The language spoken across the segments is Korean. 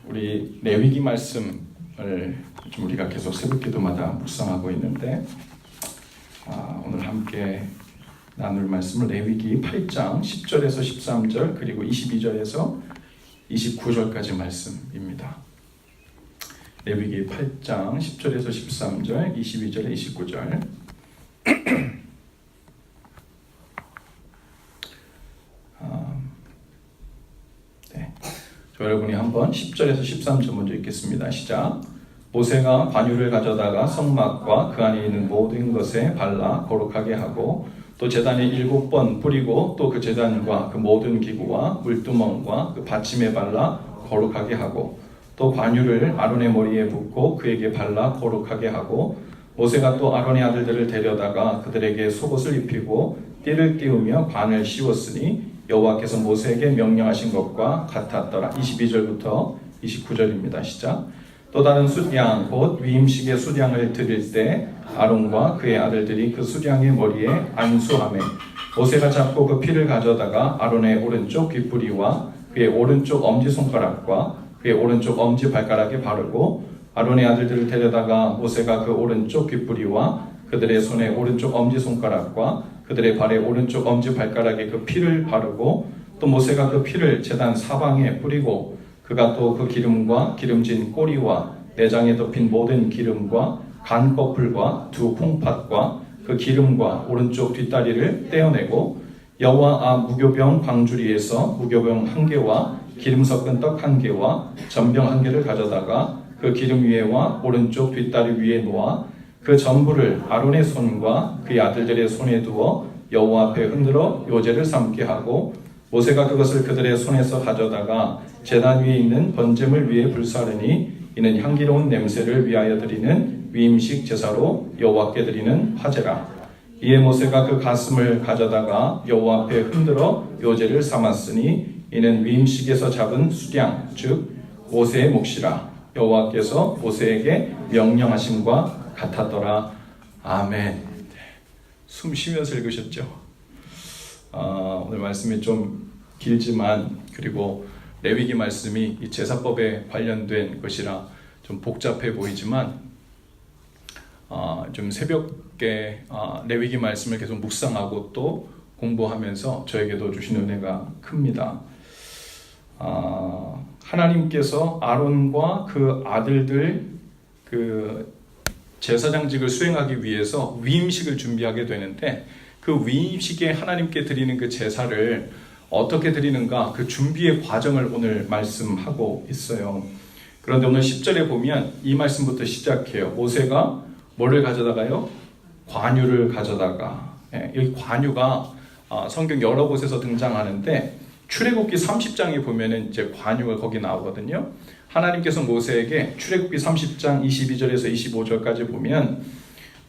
우리 레위기 말씀을 좀 우리가 계속 새벽기도마다 묵상하고 있는데 오늘 함께 나눌 말씀은 레위기 8장 10절에서 13절 그리고 22절에서 29절까지 말씀입니다. 레위기 8장 10절에서 13절 22절에 29절 여러분이 한번 10절에서 13절 먼저 읽겠습니다. 시작. 모세가 관유를 가져다가 성막과 그 안에 있는 모든 것에 발라 거룩하게 하고 또 제단에 7번 뿌리고 또 그 제단과 그 모든 기구와 물두멍과 그 받침에 발라 거룩하게 하고 또 관유를 아론의 머리에 붓고 그에게 발라 거룩하게 하고 모세가 또 아론의 아들들을 데려다가 그들에게 속옷을 입히고 띠를 띄우며 관을 씌웠으니 여호와께서 모세에게 명령하신 것과 같았더라. 22절부터 29절입니다. 시작. 또 다른 숫양 곧 위임식의 숫양을 드릴 때 아론과 그의 아들들이 그 숫양의 머리에 안수하매 모세가 잡고 그 피를 가져다가 아론의 오른쪽 귓뿌리와 그의 오른쪽 엄지손가락과 그의 오른쪽 엄지발가락에 바르고 아론의 아들들을 데려다가 모세가 그 오른쪽 귓뿌리와 그들의 손의 오른쪽 엄지손가락과 그들의 발의 오른쪽 엄지발가락에 그 피를 바르고 또 모세가 그 피를 제단 사방에 뿌리고 그가 또 그 기름과 기름진 꼬리와 내장에 덮인 모든 기름과 간 꺼풀과 두 콩팥과 그 기름과 오른쪽 뒷다리를 떼어내고 여호와 앞 무교병 광주리에서 무교병 1개와 기름 섞은 떡 1개와 전병 1개를 가져다가 그 기름 위에와 오른쪽 뒷다리 위에 놓아 그 전부를 아론의 손과 그의 아들들의 손에 두어 여호와 앞에 흔들어 요제를 삼게 하고 모세가 그것을 그들의 손에서 가져다가 제단 위에 있는 번제물 위에 불사르니 이는 향기로운 냄새를 위하여 드리는 위임식 제사로 여호와께 드리는 화제라. 이에 모세가 그 가슴을 가져다가 여호와 앞에 흔들어 요제를 삼았으니 이는 위임식에서 잡은 수량 즉 모세의 몫이라. 여호와께서 모세에게 명령하심과 같았더라. 아멘. 숨 쉬면서 읽으셨죠? 오늘 말씀이 좀 길지만 그리고 레위기 말씀이 이 제사법에 관련된 것이라 좀 복잡해 보이지만 좀 새벽에 레위기 말씀을 계속 묵상하고 또 공부하면서 저에게도 주신 은혜가 큽니다. 하나님께서 아론과 그 아들들 그 제사장직을 수행하기 위해서 위임식을 준비하게 되는데 그 위임식에 하나님께 드리는 그 제사를 어떻게 드리는가 그 준비의 과정을 오늘 말씀하고 있어요. 그런데 오늘 10절에 보면 이 말씀부터 시작해요. 모세가 뭐를 가져다가요? 관유를 가져다가. 이 관유가 성경 여러 곳에서 등장하는데 출애굽기 30장에 보면은 이제 관유가 거기 나오거든요. 하나님께서 모세에게 출애굽기 30장 22절에서 25절까지 보면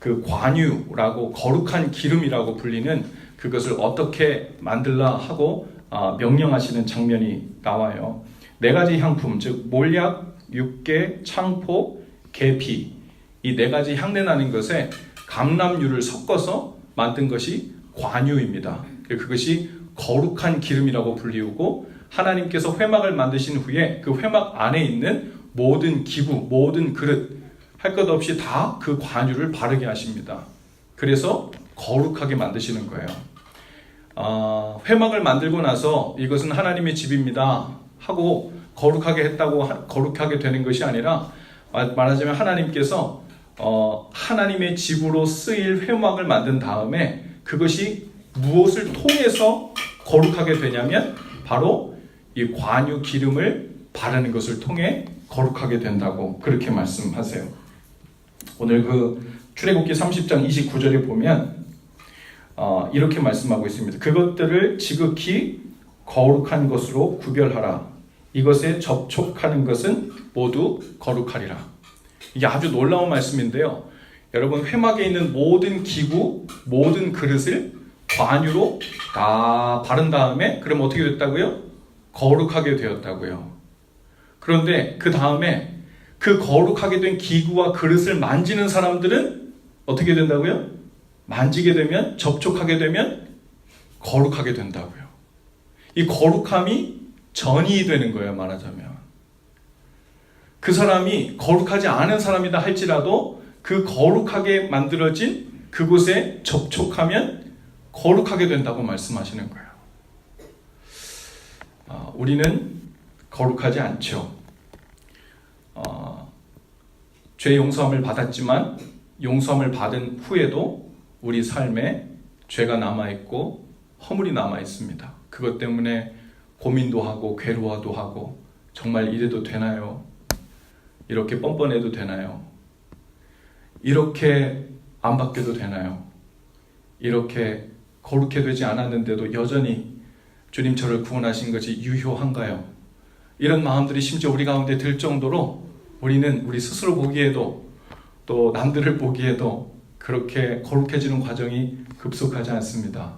그 관유라고 거룩한 기름이라고 불리는 그것을 어떻게 만들라 하고 명령하시는 장면이 나와요. 4가지 향품 즉 몰약, 육개, 창포, 계피 이 4가지 향내 나는 것에 감람유를 섞어서 만든 것이 관유입니다. 그것이 거룩한 기름이라고 불리우고 하나님께서 회막을 만드신 후에 그 회막 안에 있는 모든 기구, 모든 그릇 할 것 없이 다 그 관유를 바르게 하십니다. 그래서 거룩하게 만드시는 거예요. 회막을 만들고 나서 이것은 하나님의 집입니다 하고 거룩하게 했다고 거룩하게 되는 것이 아니라 말하자면 하나님께서 하나님의 집으로 쓰일 회막을 만든 다음에 그것이 무엇을 통해서 거룩하게 되냐면 바로 이 관유 기름을 바르는 것을 통해 거룩하게 된다고 그렇게 말씀하세요. 오늘 그 출애굽기 30장 29절에 보면 이렇게 말씀하고 있습니다. 그것들을 지극히 거룩한 것으로 구별하라. 이것에 접촉하는 것은 모두 거룩하리라. 이게 아주 놀라운 말씀인데요. 여러분 회막에 있는 모든 기구, 모든 그릇을 관유로 다 바른 다음에 그럼 어떻게 됐다고요? 거룩하게 되었다고요. 그런데 그 다음에 그 거룩하게 된 기구와 그릇을 만지는 사람들은 어떻게 된다고요? 만지게 되면 접촉하게 되면 거룩하게 된다고요. 이 거룩함이 전이 되는 거예요, 말하자면. 그 사람이 거룩하지 않은 사람이다 할지라도 그 거룩하게 만들어진 그곳에 접촉하면 거룩하게 된다고 말씀하시는 거예요. 우리는 거룩하지 않죠. 죄 용서함을 받았지만 용서함을 받은 후에도 우리 삶에 죄가 남아있고 허물이 남아있습니다. 그것 때문에 고민도 하고 괴로워도 하고 정말 이래도 되나요? 이렇게 뻔뻔해도 되나요? 이렇게 안 바뀌어도 되나요? 이렇게 거룩해 되지 않았는데도 여전히 주님 저를 구원하신 것이 유효한가요? 이런 마음들이 심지어 우리 가운데 들 정도로 우리는 우리 스스로 보기에도 또 남들을 보기에도 그렇게 거룩해지는 과정이 급속하지 않습니다.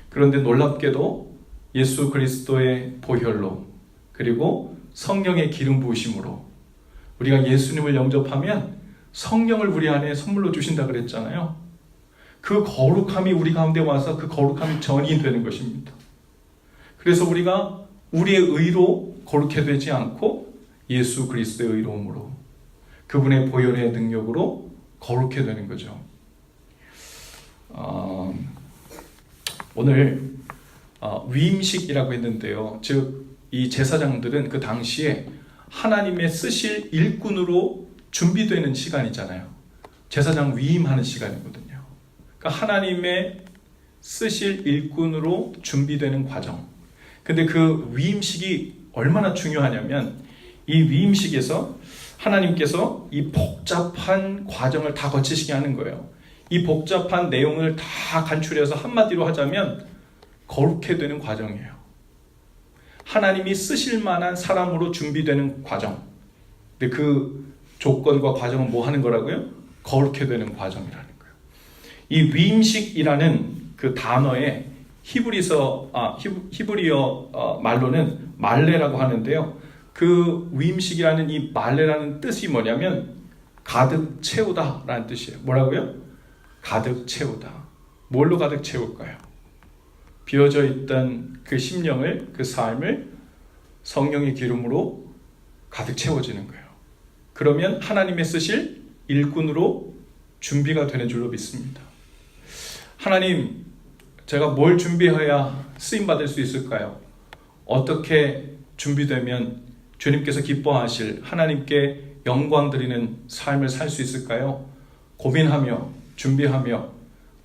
그런데 놀랍게도 예수 그리스도의 보혈로 그리고 성령의 기름 부으심으로 우리가 예수님을 영접하면 성령을 우리 안에 선물로 주신다 그랬잖아요. 그 거룩함이 우리 가운데 와서 그 거룩함이 전이 되는 것입니다. 그래서 우리가 우리의 의로 거룩해 되지 않고 예수 그리스도의 의로움으로 그분의 보혈의 능력으로 거룩해 되는 거죠. 오늘 위임식이라고 했는데요. 즉 이 제사장들은 그 당시에 하나님의 쓰실 일꾼으로 준비되는 시간이잖아요. 제사장 위임하는 시간이거든요. 그러니까 하나님의 쓰실 일꾼으로 준비되는 과정. 근데 그 위임식이 얼마나 중요하냐면 이 위임식에서 하나님께서 이 복잡한 과정을 다 거치시게 하는 거예요. 이 복잡한 내용을 다 간추려서 한마디로 하자면 거룩해 되는 과정이에요. 하나님이 쓰실 만한 사람으로 준비되는 과정. 근데 그 조건과 과정은 뭐 하는 거라고요? 거룩해 되는 과정이라는 거예요. 이 위임식이라는 그 단어에 히브리어 말로는 말레라고 하는데요. 그 위임식이라는 이 말레라는 뜻이 뭐냐면 가득 채우다 라는 뜻이에요. 뭐라고요? 가득 채우다. 뭘로 가득 채울까요? 비어져 있던 그 심령을, 그 삶을 성령의 기름으로 가득 채워지는 거예요. 그러면 하나님의 쓰실 일꾼으로 준비가 되는 줄로 믿습니다. 하나님, 제가 뭘 준비해야 쓰임받을 수 있을까요? 어떻게 준비되면 주님께서 기뻐하실 하나님께 영광 드리는 삶을 살 수 있을까요? 고민하며 준비하며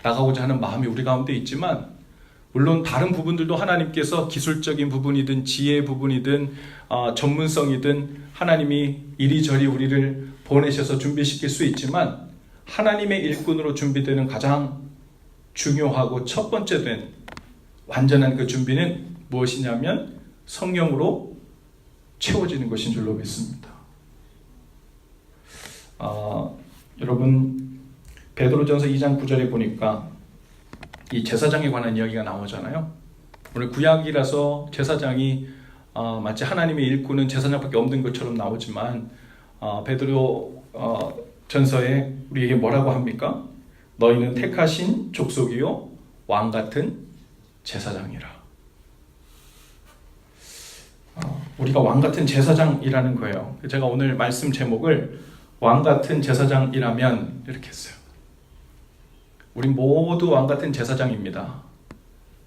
나가고자 하는 마음이 우리 가운데 있지만 물론 다른 부분들도 하나님께서 기술적인 부분이든 지혜의 부분이든 전문성이든 하나님이 이리저리 우리를 보내셔서 준비시킬 수 있지만 하나님의 일꾼으로 준비되는 가장 중요하고 첫 번째 된 완전한 그 준비는 무엇이냐면 성령으로 채워지는 것인 줄로 믿습니다. 여러분 베드로전서 2장 9절에 보니까 이 제사장에 관한 이야기가 나오잖아요. 오늘 구약이라서 제사장이 마치 하나님의 일꾼은 제사장밖에 없는 것처럼 나오지만 베드로 전서에 우리에게 뭐라고 합니까? 너희는 택하신 족속이요 왕 같은 제사장이라. 우리가 왕 같은 제사장이라는 거예요. 제가 오늘 말씀 제목을 왕 같은 제사장이라면 이렇게 했어요. 우리 모두 왕 같은 제사장입니다.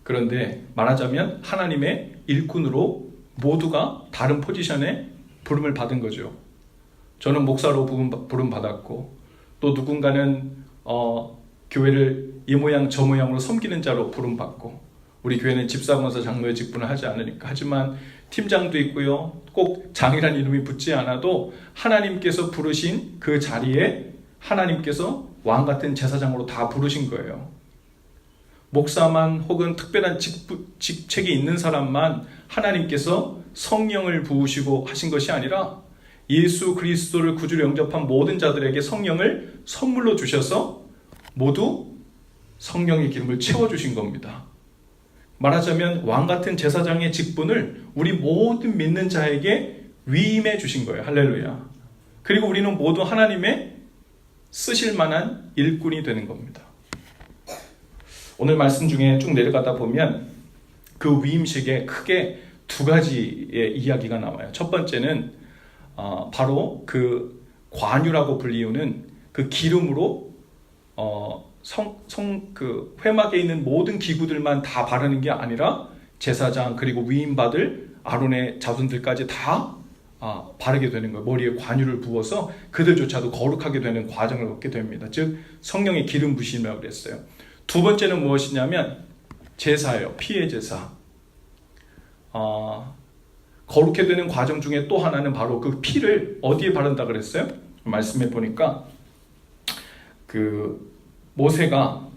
그런데 말하자면 하나님의 일꾼으로 모두가 다른 포지션에 부름을 받은 거죠. 저는 목사로 부름 받았고 또 누군가는 교회를 이 모양 저 모양으로 섬기는 자로 부름 받고 우리 교회는 집사원사 장로의 직분을 하지 않으니까 하지만 팀장도 있고요. 꼭 장이라는 이름이 붙지 않아도 하나님께서 부르신 그 자리에 하나님께서 왕 같은 제사장으로 다 부르신 거예요. 목사만 혹은 특별한 직책이 있는 사람만 하나님께서 성령을 부으시고 하신 것이 아니라 예수 그리스도를 구주로 영접한 모든 자들에게 성령을 선물로 주셔서 모두 성령의 기름을 채워주신 겁니다. 말하자면 왕 같은 제사장의 직분을 우리 모든 믿는 자에게 위임해 주신 거예요. 할렐루야. 그리고 우리는 모두 하나님의 쓰실 만한 일꾼이 되는 겁니다. 오늘 말씀 중에 쭉 내려가다 보면 그 위임식에 크게 두 가지의 이야기가 나와요. 첫 번째는 바로 그 관유라고 불리우는 그 기름으로 그 회막에 있는 모든 기구들만 다 바르는 게 아니라 제사장 그리고 위임받을 아론의 자손들까지 다 바르게 되는 거예요. 머리에 관유를 부어서 그들조차도 거룩하게 되는 과정을 겪게 됩니다. 즉 성령의 기름 부심이라고 그랬어요. 두 번째는 무엇이냐면 제사예요. 피의 제사. 거룩해 되는 과정 중에 또 하나는 바로 그 피를 어디에 바른다 그랬어요? 말씀해 보니까 그 모세가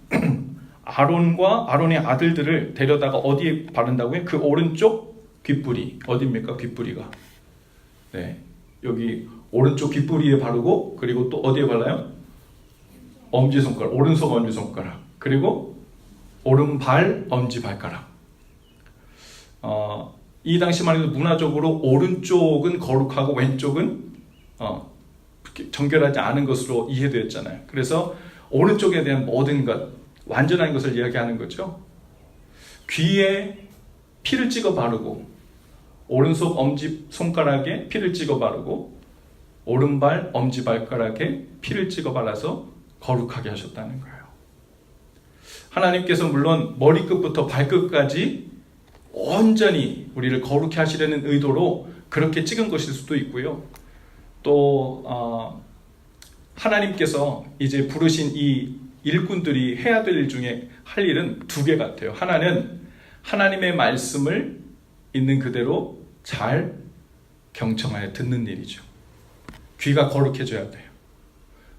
아론과 아론의 아들들을 데려다가 어디에 바른다고요? 그 오른쪽 귓불이 어디입니까? 귓불이가 네, 여기 오른쪽 귓불이에 바르고 그리고 또 어디에 발라요? 엄지손가락, 오른손 엄지손가락 그리고 오른발 엄지발가락. 이 당시만 해도 문화적으로 오른쪽은 거룩하고 왼쪽은 정결하지 않은 것으로 이해되었잖아요. 그래서 오른쪽에 대한 모든 것, 완전한 것을 이야기하는 거죠. 귀에 피를 찍어 바르고 오른손 엄지손가락에 피를 찍어 바르고 오른발 엄지발가락에 피를 찍어 발라서 거룩하게 하셨다는 거예요. 하나님께서 물론 머리끝부터 발끝까지 온전히 우리를 거룩히 하시려는 의도로 그렇게 찍은 것일 수도 있고요. 또 하나님께서 이제 부르신 이 일꾼들이 해야 될 일 중에 할 일은 두 개 같아요. 하나는 하나님의 말씀을 있는 그대로 잘 경청하여 듣는 일이죠. 귀가 거룩해져야 돼요.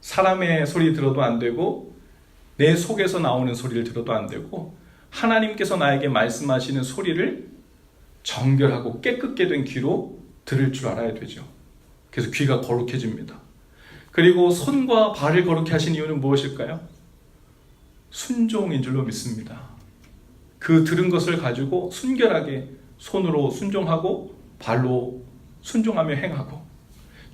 사람의 소리 들어도 안 되고 내 속에서 나오는 소리를 들어도 안 되고 하나님께서 나에게 말씀하시는 소리를 정결하고 깨끗게 된 귀로 들을 줄 알아야 되죠. 그래서 귀가 거룩해집니다. 그리고 손과 발을 거룩해 하신 이유는 무엇일까요? 순종인 줄로 믿습니다. 그 들은 것을 가지고 순결하게 손으로 순종하고 발로 순종하며 행하고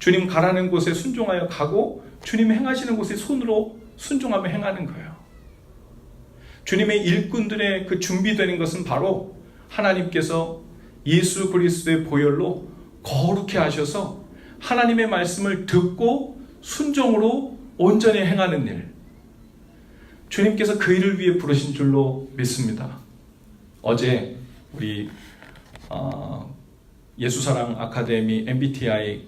주님 가라는 곳에 순종하여 가고 주님 행하시는 곳에 손으로 순종하며 행하는 거예요. 주님의 일꾼들의 그 준비되는 것은 바로 하나님께서 예수 그리스도의 보혈로 거룩해 하셔서 하나님의 말씀을 듣고 순종으로 온전히 행하는 일. 주님께서 그 일을 위해 부르신 줄로 믿습니다. 어제 우리 예수사랑 아카데미 MBTI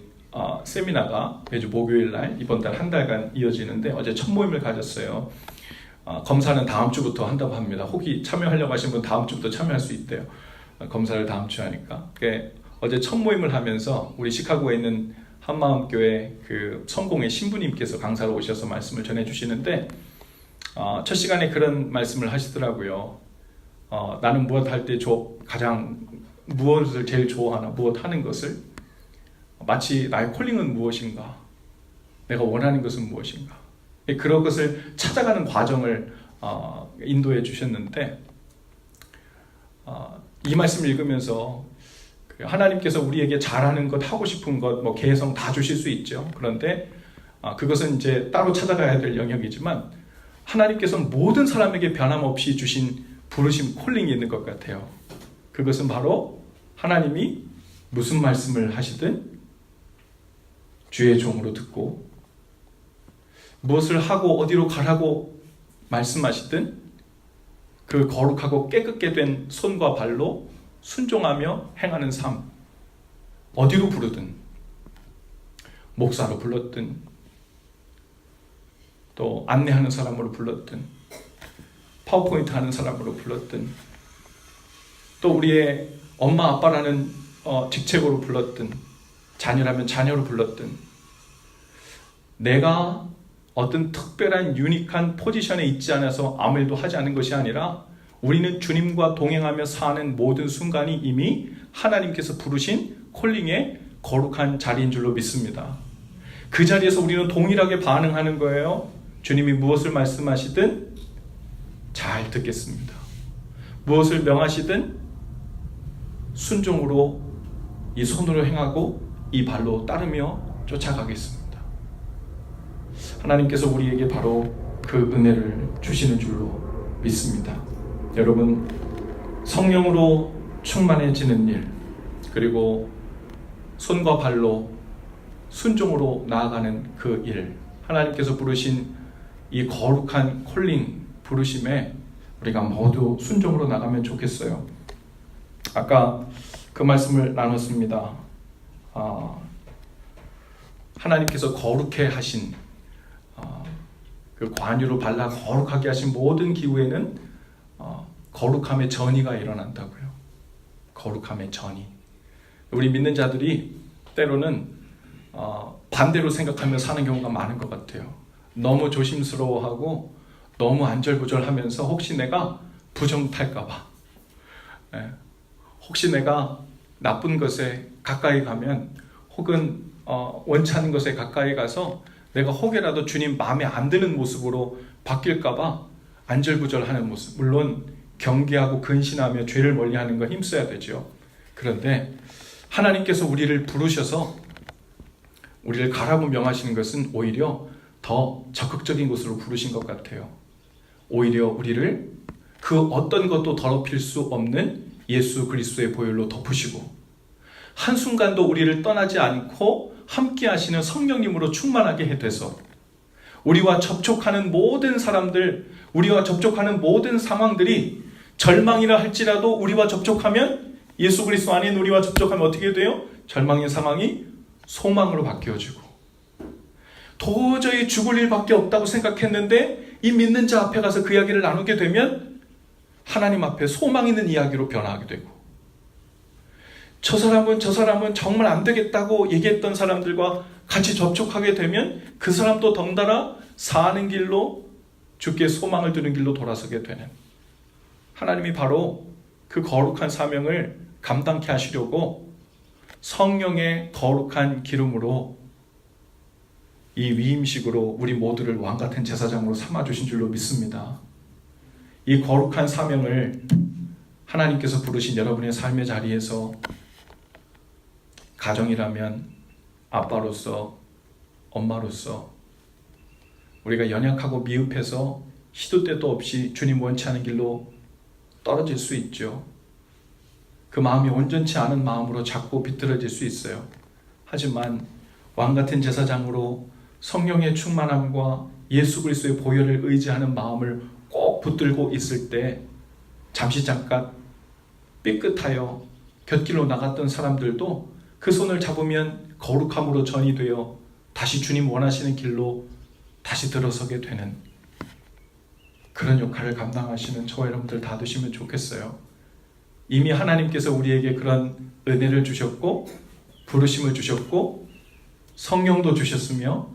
세미나가 매주 목요일날 이번 달 한 달간 이어지는데 어제 첫 모임을 가졌어요. 검사는 다음 주부터 한다고 합니다. 혹시 참여하려고 하신 분 다음 주부터 참여할 수 있대요. 검사를 다음 주에 하니까. 어제 첫 모임을 하면서 우리 시카고에 있는 한마음교회 그 성공의 신부님께서 강사로 오셔서 말씀을 전해주시는데 첫 시간에 그런 말씀을 하시더라고요. 나는 무엇 할 때 가장 무엇을 제일 좋아하나, 무엇 하는 것을 마치 나의 콜링은 무엇인가, 내가 원하는 것은 무엇인가, 그런 것을 찾아가는 과정을 인도해 주셨는데 이 말씀을 읽으면서 하나님께서 우리에게 잘하는 것, 하고 싶은 것, 뭐 개성 다 주실 수 있죠. 그런데 그것은 이제 따로 찾아가야 될 영역이지만 하나님께서는 모든 사람에게 변함없이 주신 부르심, 콜링이 있는 것 같아요. 그것은 바로 하나님이 무슨 말씀을 하시든 주의 종으로 듣고 무엇을 하고 어디로 가라고 말씀하시든 그 거룩하고 깨끗게 된 손과 발로 순종하며 행하는 삶. 어디로 부르든, 목사로 불렀든 또 안내하는 사람으로 불렀든 파워포인트 하는 사람으로 불렀든 또 우리의 엄마 아빠라는 직책으로 불렀든 자녀라면 자녀로 불렀든 내가 어떤 특별한 유니크한 포지션에 있지 않아서 아무 일도 하지 않은 것이 아니라 우리는 주님과 동행하며 사는 모든 순간이 이미 하나님께서 부르신 콜링의 거룩한 자리인 줄로 믿습니다. 그 자리에서 우리는 동일하게 반응하는 거예요. 주님이 무엇을 말씀하시든 잘 듣겠습니다. 무엇을 명하시든 순종으로 이 손으로 행하고 이 발로 따르며 쫓아가겠습니다. 하나님께서 우리에게 바로 그 은혜를 주시는 줄로 믿습니다. 여러분, 성령으로 충만해지는 일, 그리고 손과 발로 순종으로 나아가는 그 일, 하나님께서 부르신 이 거룩한 콜링, 부르심에 우리가 모두 순종으로 나가면 좋겠어요. 아까 그 말씀을 나눴습니다. 하나님께서 거룩해 하신 그 관유로 발라 거룩하게 하신 모든 기후에는 거룩함의 전이가 일어난다고요. 거룩함의 전이. 우리 믿는 자들이 때로는 반대로 생각하며 사는 경우가 많은 것 같아요. 너무 조심스러워하고 너무 안절부절하면서 혹시 내가 부정 탈까봐, 혹시 내가 나쁜 것에 가까이 가면, 혹은 원치 않는 것에 가까이 가서 내가 혹여라도 주님 마음에 안 드는 모습으로 바뀔까봐 안절부절하는 모습. 물론 경계하고 근신하며 죄를 멀리하는 거 힘써야 되죠. 그런데 하나님께서 우리를 부르셔서 우리를 가라고 명하시는 것은 오히려 더 적극적인 곳으로 부르신 것 같아요. 오히려 우리를 그 어떤 것도 더럽힐 수 없는 예수 그리스도의 보혈로 덮으시고, 한순간도 우리를 떠나지 않고 함께 하시는 성령님으로 충만하게 해돼서 우리와 접촉하는 모든 사람들, 우리와 접촉하는 모든 상황들이 절망이라 할지라도 우리와 접촉하면, 예수 그리스도 안에 우리와 접촉하면 어떻게 돼요? 절망의 상황이 소망으로 바뀌어지고, 도저히 죽을 일밖에 없다고 생각했는데 이 믿는 자 앞에 가서 그 이야기를 나누게 되면 하나님 앞에 소망 있는 이야기로 변화하게 되고, 저 사람은 정말 안 되겠다고 얘기했던 사람들과 같이 접촉하게 되면 그 사람도 덩달아 사는 길로, 주께 소망을 두는 길로 돌아서게 되는, 하나님이 바로 그 거룩한 사명을 감당케 하시려고 성령의 거룩한 기름으로 이 위임식으로 우리 모두를 왕같은 제사장으로 삼아주신 줄로 믿습니다. 이 거룩한 사명을 하나님께서 부르신 여러분의 삶의 자리에서, 가정이라면 아빠로서, 엄마로서 우리가 연약하고 미흡해서 시도 때도 없이 주님 원치 않은 길로 떨어질 수 있죠. 그 마음이 온전치 않은 마음으로 자꾸 비틀어질 수 있어요. 하지만 왕같은 제사장으로 성령의 충만함과 예수 그리스도의 보혈을 의지하는 마음을 꼭 붙들고 있을 때, 잠깐 삐끗하여 곁길로 나갔던 사람들도 그 손을 잡으면 거룩함으로 전이 되어 다시 주님 원하시는 길로 다시 들어서게 되는 그런 역할을 감당하시는 저와 여러분들 다 되시면 좋겠어요. 이미 하나님께서 우리에게 그런 은혜를 주셨고, 부르심을 주셨고, 성령도 주셨으며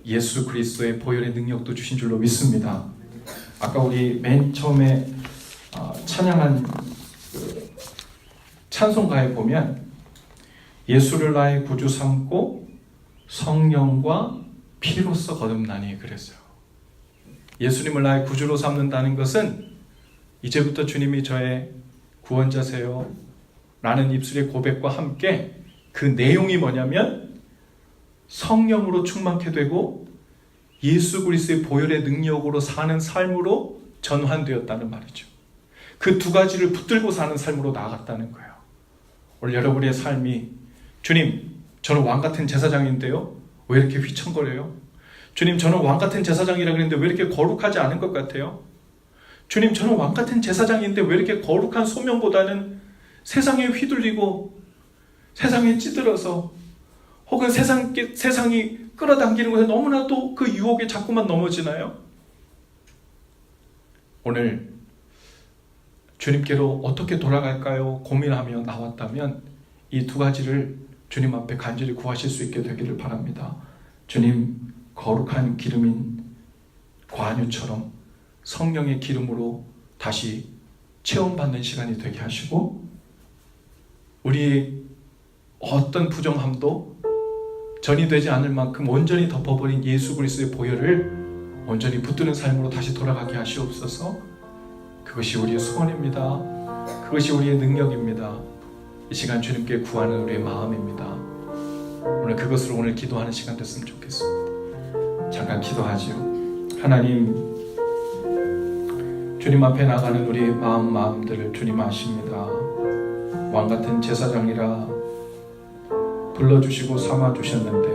예수 그리스도의 보혈의 능력도 주신 줄로 믿습니다. 아까 우리 맨 처음에 찬양한 찬송가에 보면 예수를 나의 구주 삼고 성령과 피로써 거듭나니 그랬어요. 예수님을 나의 구주로 삼는다는 것은 이제부터 주님이 저의 구원자세요 라는 입술의 고백과 함께 그 내용이 뭐냐면 성령으로 충만케 되고 예수 그리스도의 보혈의 능력으로 사는 삶으로 전환되었다는 말이죠. 그 두 가지를 붙들고 사는 삶으로 나아갔다는 거예요. 오늘 여러분의 삶이, 주님 저는 왕같은 제사장인데요 왜 이렇게 휘청거려요? 주님 저는 왕같은 제사장이라고 했는데 왜 이렇게 거룩하지 않은 것 같아요? 주님 저는 왕같은 제사장인데 왜 이렇게 거룩한 소명보다는 세상에 휘둘리고 세상에 찌들어서 혹은 세상이 끌어당기는 것에 너무나도 그 유혹에 자꾸만 넘어지나요? 오늘 주님께로 어떻게 돌아갈까요? 고민하며 나왔다면 이 두 가지를 주님 앞에 간절히 구하실 수 있게 되기를 바랍니다. 주님 거룩한 기름인 관유처럼 성령의 기름으로 다시 체험받는 시간이 되게 하시고, 우리의 어떤 부정함도 전이 되지 않을 만큼 온전히 덮어버린 예수 그리스도의 보혈을 온전히 붙드는 삶으로 다시 돌아가게 하시옵소서. 그것이 우리의 소원입니다. 그것이 우리의 능력입니다. 이 시간 주님께 구하는 우리의 마음입니다. 오늘 그것으로 오늘 기도하는 시간 됐으면 좋겠습니다. 잠깐 기도하지요. 하나님, 주님 앞에 나가는 우리 마음들을 주님 아십니다. 왕같은 제사장이라 불러주시고 삼아주셨는데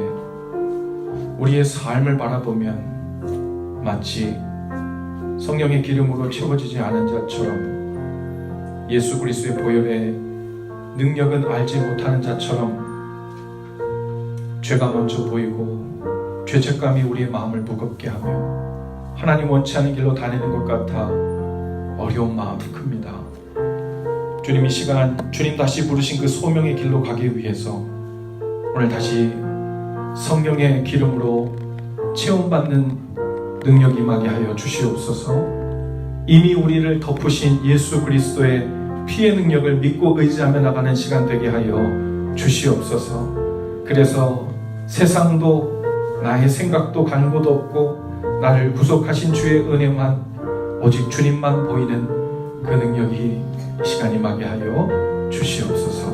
우리의 삶을 바라보면 마치 성령의 기름으로 채워지지 않은 자처럼, 예수 그리스도의 보혈의 능력은 알지 못하는 자처럼 죄가 먼저 보이고 죄책감이 우리의 마음을 무겁게 하며 하나님 원치 않은 길로 다니는 것 같아 어려운 마음이 큽니다. 주님, 이 시간 주님 다시 부르신 그 소명의 길로 가기 위해서 오늘 다시 성령의 기름으로 체험받는 능력이 임하게 하여 주시옵소서. 이미 우리를 덮으신 예수 그리스도의 피의 능력을 믿고 의지하며 나가는 시간 되게 하여 주시옵소서. 그래서 세상도 나의 생각도 간 곳 없고 나를 구속하신 주의 은혜만, 오직 주님만 보이는 그 능력이 이 시간 임하게 하여 주시옵소서.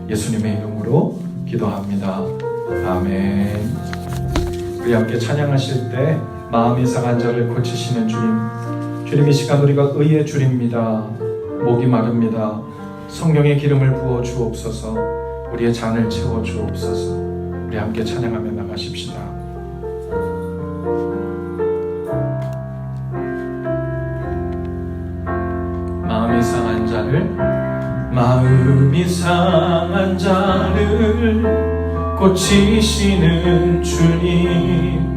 예수님의 이름으로 기도합니다. 아멘. 우리 함께 찬양하실 때 마음이 상한 자를 고치시는 주님, 주님 이 시간 우리가 의의 줄입니다. 목이 마릅니다. 성령의 기름을 부어 주옵소서. 우리의 잔을 채워 주옵소서. 우리 함께 찬양하며 나가십시다. 마음이 상한 자를 고치시는 주님,